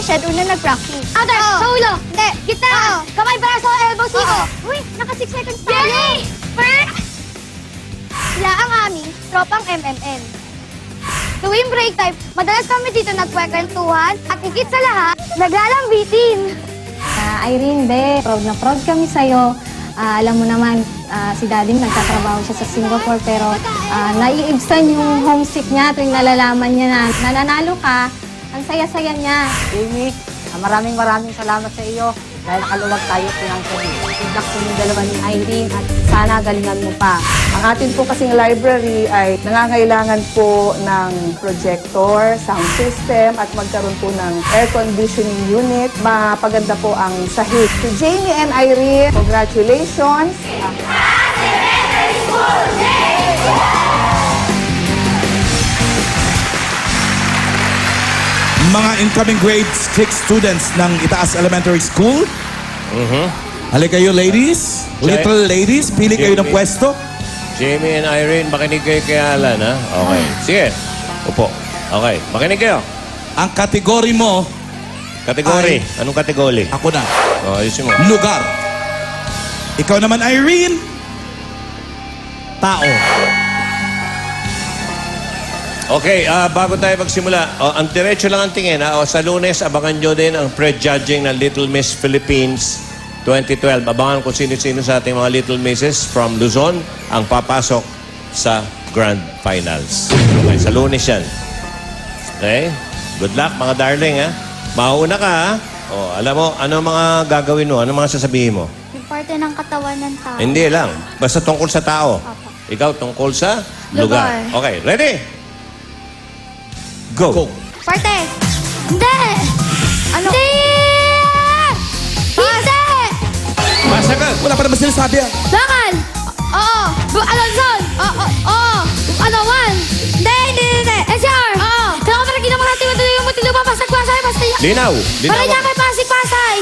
yung shed, una nag-practice. Outer, sa ulo. Hindi. Gitna. Kamay, braso, elbow, siko. Uy, naka 6 seconds tayo. Yay! Sila ang aming tropang MMM. Tuwing break time, madalas kami dito nagkwekwentuhan at higit sa lahat, naglalambitin. Irene, be, proud na proud kami sa'yo. Alam mo naman, si Daddy nagtatrabaho siya sa Singapore pero naiibsan yung homesick niya tuwing nalalaman niya na nananalo ka. Ang saya-saya niya. Amy, maraming salamat sa iyo dahil nakaluwag tayo financially. Good luck sa inyong dalawa ni Irene at sana galingan mo pa. Ang atin po kasing library ay nangangailangan po ng projector, sound system at magkaroon po ng air conditioning unit. Mapaganda po ang sahig. To Jamie and Irene, congratulations! Mga incoming grade 6 students ng Itaas Elementary School. Halika kayo, ladies. Little ladies, pili kayo ng pwesto. Jamie and Irene, makinig kayo kay Alan, ha? Okay. Sige. Upo. Okay. Makinig kayo. Ang kategory mo, Kategory. Anong kategory? ako na, Oh, ayusin mo. lugar. Ikaw naman, Irene, tao. Okay, bago tayo magsimula, ang diretso lang ang tingin. Sa Lunes, abangan nyo din ang prejudging ng Little Miss Philippines 2012. Abangan kung sino-sino sa ating mga Little Misses from Luzon ang papasok sa Grand Finals. Okay, sa Lunes yan. Okay? Good luck, mga darling, ha? Mauna ka, ha? Oh, alam mo, ano mga gagawin mo? Ano mga sasabihin mo? Yung parte ng katawan ng tao. Hindi lang. Basta tungkol sa tao. Ikaw tungkol sa lugar. Okay, ready? Go. Parte! Hindi! Ano? Hindi! Hindi! Masagot. Wala pa naman sinasabi ah. Lakal. Oo. Alonson. Oo. Ano, one. Hindi. SR. Oo. Kailangan pa rin ginamahati mo tuloy yung mutilupa. Pasag-pasay. Basta yan. Linaw. Para niya kay Pasig-Pasay.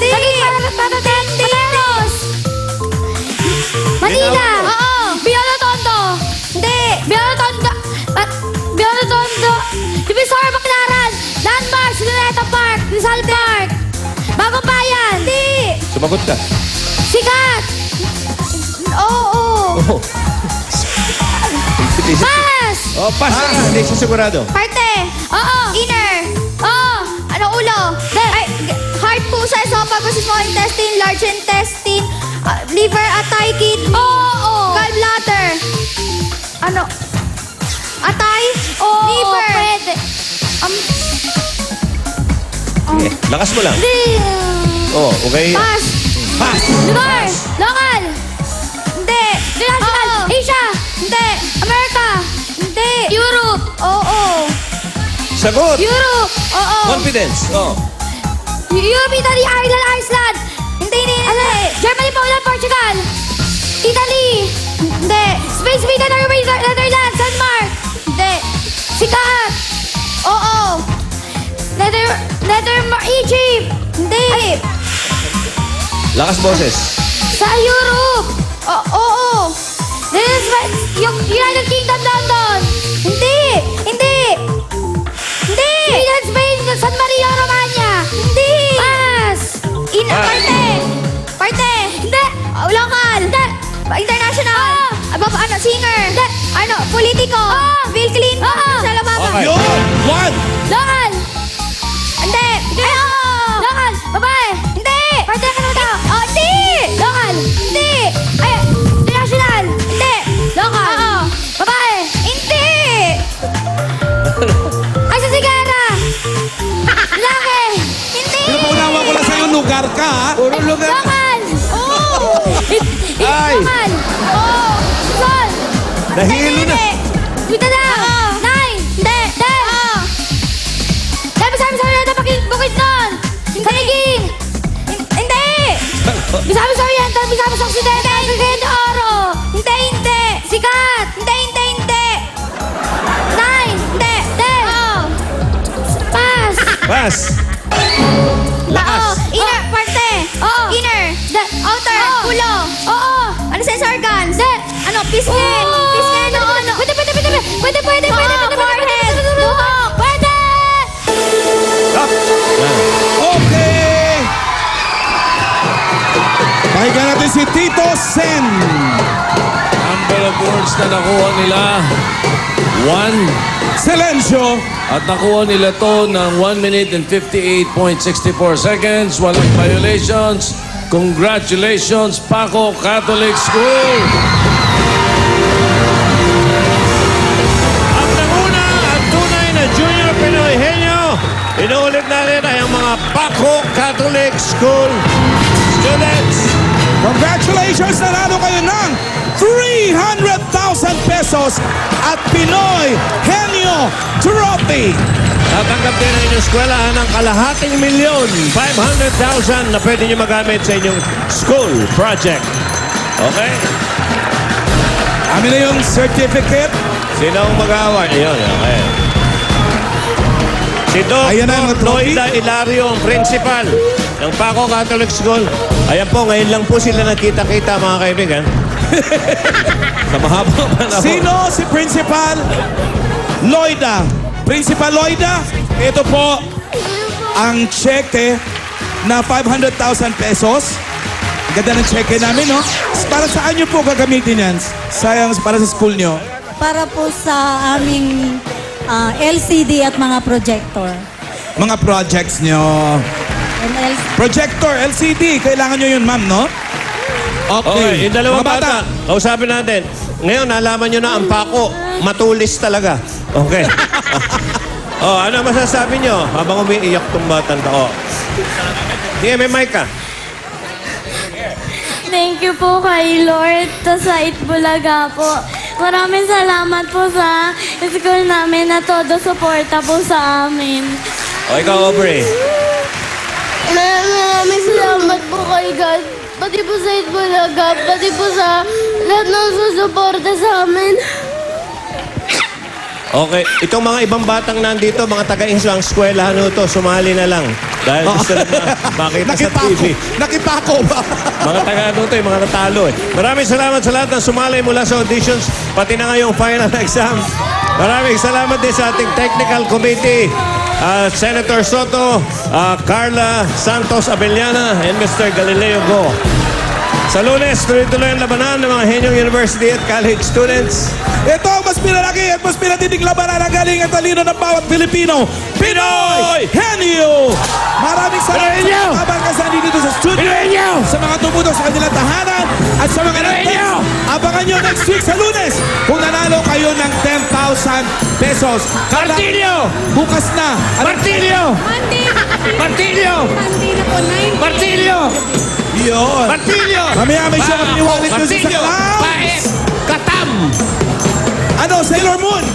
Saging para Materos. Manila. Oo. Biolo Tondo. Hindi. Biolo Tondo. Biolo Tondo. Divisor Baclaran. Landmark. Luneta Park. Rizal Park. Bagong Bayan. Hindi. Sumagot ka. Sikat. Oo. Oh. Pass. Oh, pass na. Hindi siya sigurado. Parte! Oo. Inner! Oo. Ano ulo? Ay, heart, pusa, esophagus, small intestine, large intestine, liver, atay, kidney, gallbladder. Ano? Atay? Oo, Liver? pwede. Sige, lakas mo lang. Hindi. Oh, okay. Pass! Pass! Lugar. Local. Hindi! International. Oo. Asia. Hindi! America. Hindi! Europe. Oo! Sagot. Europe. Oo! Confidence. Oh. Europe, Italy, Ireland, Iceland. Hindi! Germany, Poland, Portugal. Italy. Hindi! Spain, Sweden, Norway, Netherlands, Denmark. Hindi! Sikat. Oo! Egypt. Hindi! Lakas boses. Sa Europe. Oo! This is yung United Kingdom, London. Hindi! Hindi! Hindi! Sweden, Spain, San Marino, Romania. Hindi! Pass. Parte! Parte! Hindi. Local! Hindi. International! Ano? Singer! Hindi. Ano? Politiko! Bill Clinton! Michelle Obama! Okay. Yun! One! Local. Hindi! Ay, oo! Local. Babae. Hindi! Parte ka naman daw. Oh, hindi! Local. Hindi! Ay, international. Hindi! Local. Oo. Babae. Hindi! Ay, sa sigara. Laki. Hindi! Pinapaunawa ko lang sa'yo, lugar ka ha? Puro lugar. Local. Oo! Ay. Local. Oo! Sol. Nahilo na. Dito na. Nine. Hindi! Ten. Oo! Sabi na bukid nun. Kaliging. Hindi! Bisabi sa Oriental, bisabi sa Occidental, Cagayan de Oro. Hindi! Hindi! Sikat. Hindi! Hindi! Hindi! Nine. Hindi! Ten. Oo! Pass. Pass. Lakas. Oo! Inner! Parte! Oo. Inner! Outer! Oo. Ulo! Oo. Ano sa organs? Hindi. Ano? Pisngi! Pisngi! Ano? Pwede. Forehead! Buhok! Pwede. Stop. Pakinggan natin si Tito Sen. Number of words na nakuha nila, 1. Silencio. At nakuha nila to ng 1 minute and 58.64 seconds. Walang violations. Congratulations, Paco Catholic School! Ang nanguna at tunay na Junior Pinoy Henyo, inuulit natin ay ang mga Paco Catholic School students. Congratulations! Nanalo kayo ng 300,000 pesos at Pinoy Henyo Trophy. Tatanggap din ang inyong eskwelahan ng kalahating milyon, 500,000 na pwede nyo magamit sa inyong school project. Okay? Amin na yung certificate. Sino ang mag-aaway? Ayun, okay. Si Ayan na, mga Dr. trophy. Loida Ilario, ang principal ng Paco Catholic School. Ayan po, ngayon lang po sila nagkita-kita, mga kaibigan. Sa mahabang panahon. Sino si Principal Loida? Principal Loida, ito po ang cheque na 500,000 pesos. Ganda ng cheque namin, no? Para saan nyo po gagamitin yan? Sayang, para sa school nyo. Para po sa aming LCD at mga projector. Mga projects nyo. And Projector, LCD, kailangan nyo yun, ma'am, no? Okay, yung dalawang Mga bata, kausapin natin. Ngayon, nalaman nyo na ang Paco, matulis talaga. Okay. Ano masasabi nyo habang umiiyak tong batang to? Sige, may mic ka. Thank you po kay Lord sa Itbulaga po. Maraming salamat po sa school namin na todo suporta po sa amin. O, ikaw, Aubrey. Maraming salamat po kay God. Pati po sa Itbulaga, pati po sa lahat ng susuporta sa amin. Okay, itong mga ibang batang nandito, mga taga-inslang eskwelahan nito, sumali na lang. Dahil gusto na makita sa TV. Nakipako ba? Mga taga-ano to, yung mga natalo eh. Maraming salamat sa lahat ng sumali mula sa auditions, pati na ngayong final exam. Maraming salamat din sa ating technical committee, Senator Soto, Carla Santos Abellana, and Mr. Galileo Go. Sa Lunes, tuloy-tuloy ang labanan ng mga Henyong University at college students. Ito ang mas pinalaki at mas pinatitig labanan ang galing at talino ng bawat Pilipino. Pinoy Henyo! Maraming salamat sa mga kabangkasan dito sa studio. Sa mga tumutok sa kanilang tahanan at sa mga nagtens. Abangan nyo next week sa Lunes kung nanalo kayo ng 10,000 pesos. Martilyo! Bukas na. Martilyo! Martilyo! Martilyo! Yun. Martilyo! Mamaya may siya kami wallet doon sa clouds. Katam! Ano, Sailor Moon?